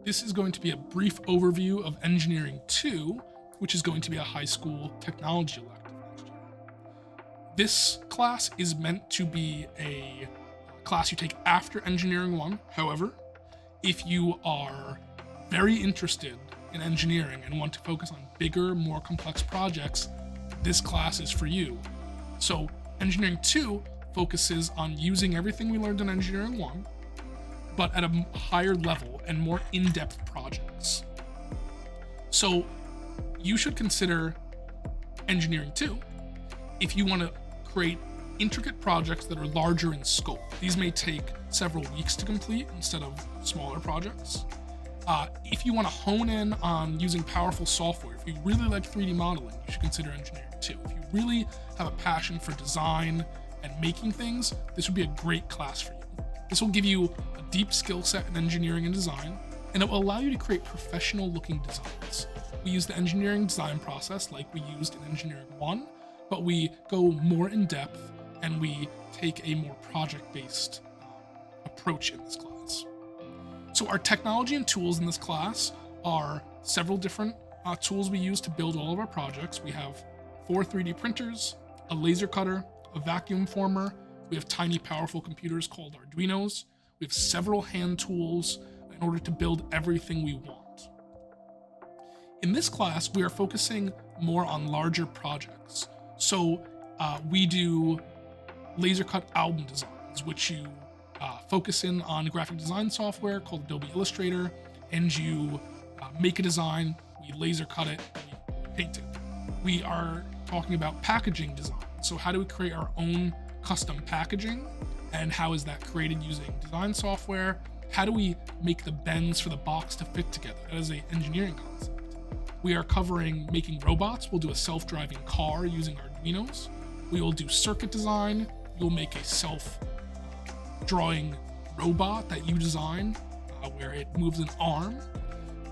This is going to be a brief overview of Engineering 2, which is going to be a high school technology elective next year. This class is meant to be a class you take after Engineering 1. However, if you are very interested in engineering and want to focus on bigger, more complex projects, this class is for you. So Engineering 2 focuses on using everything we learned in Engineering 1, but at a higher level and more in-depth projects. So you should consider Engineering 2 if you want to create intricate projects that are larger in scope. These may take several weeks to complete instead of smaller projects. If you want to hone in on using powerful software, if you really like 3D modeling, you should consider Engineering 2. If you really have a passion for design and making things, this would be a great class for you. This will give you a deep skill set in engineering and design, and it will allow you to create professional looking designs. We use the engineering design process like we used in Engineering 1, but we go more in depth and we take a more project-based approach in this class. So our technology and tools in this class are several different tools we use to build all of our projects. We have 4 3D printers, a laser cutter, a vacuum former. We have tiny powerful computers called Arduinos. We have several hand tools in order to build everything we want. In this class, we are focusing more on larger projects. So we do laser cut album designs, which you focus in on graphic design software called Adobe Illustrator, and you make a design, we laser cut it, and we paint it. We are talking about packaging design. So how do we create our own custom packaging, and how is that created using design software? How do we make the bends for the box to fit together? That is an engineering concept. We are covering making robots. We'll do a self-driving car using Arduinos. We will do circuit design. You'll make a self-drawing robot that you design where it moves an arm.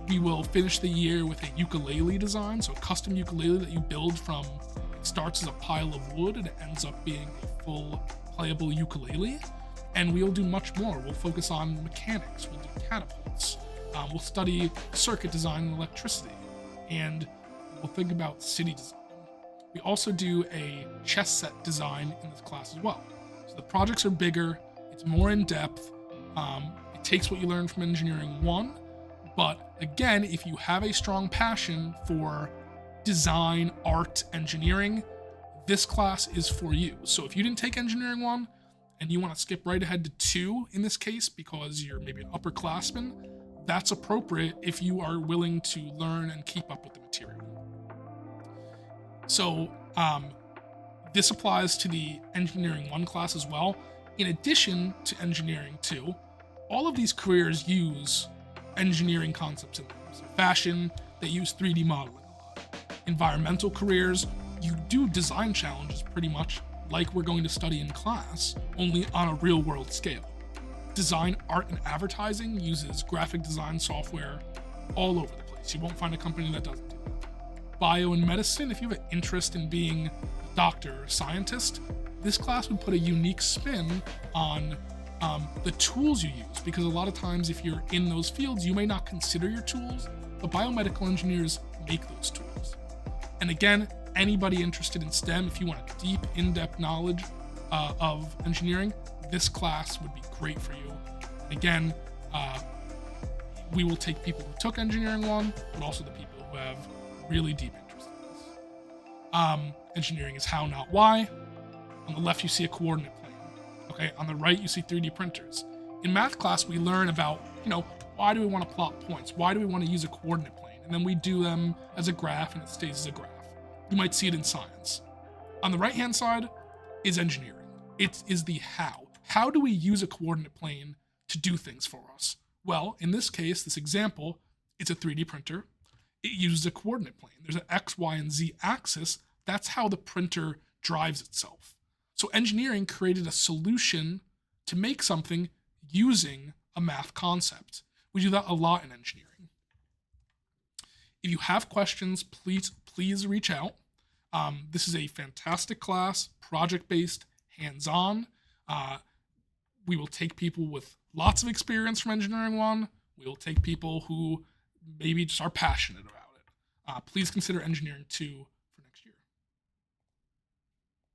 We will finish the year with a ukulele design, so a custom ukulele that you build from, it starts as a pile of wood and it ends up being a full playable ukulele. And we'll do much more. We'll focus on mechanics, we'll do catapults, we'll study circuit design and electricity, and we'll think about city design. We also do a chess set design in this class as well. So the projects are bigger, it's more in depth, it takes what you learned from Engineering 1, but again, if you have a strong passion for design, art, engineering, this class is for you. So if you didn't take Engineering 1 and you want to skip right ahead to 2 in this case because you're maybe an upperclassman, that's appropriate if you are willing to learn and keep up with the material. So this applies to the Engineering 1 class as well. In addition to Engineering 2, all of these careers use engineering concepts in them. So fashion, they use 3D modeling a lot. Environmental careers, you do design challenges pretty much like we're going to study in class, only on a real world scale. Design, art, and advertising uses graphic design software all over the place. You won't find a company that doesn't do that. Bio and medicine, if you have an interest in being a doctor or scientist, this class would put a unique spin on the tools you use, because a lot of times if you're in those fields, you may not consider your tools, but biomedical engineers make those tools. And again, anybody interested in STEM, if you want a deep, in-depth knowledge of engineering, this class would be great for you. Again, we will take people who took Engineering 1, but also the people who have really deep interest in this. Engineering is how, not why. On the left, you see a coordinate plane. Okay, on the right, you see 3D printers. In math class, we learn about, why do we want to plot points? Why do we want to use a coordinate plane? And then we do them as a graph, and it stays as a graph. You might see it in science. On the right-hand side is engineering. It is the how. How do we use a coordinate plane to do things for us? Well, in this case, this example, it's a 3D printer. It uses a coordinate plane. There's an X, Y, and Z axis. That's how the printer drives itself. So engineering created a solution to make something using a math concept. We do that a lot in engineering. If you have questions, please reach out. This is a fantastic class, project-based, hands-on. We will take people with lots of experience from Engineering 1, We will take people who maybe just are passionate about it. Please consider engineering 2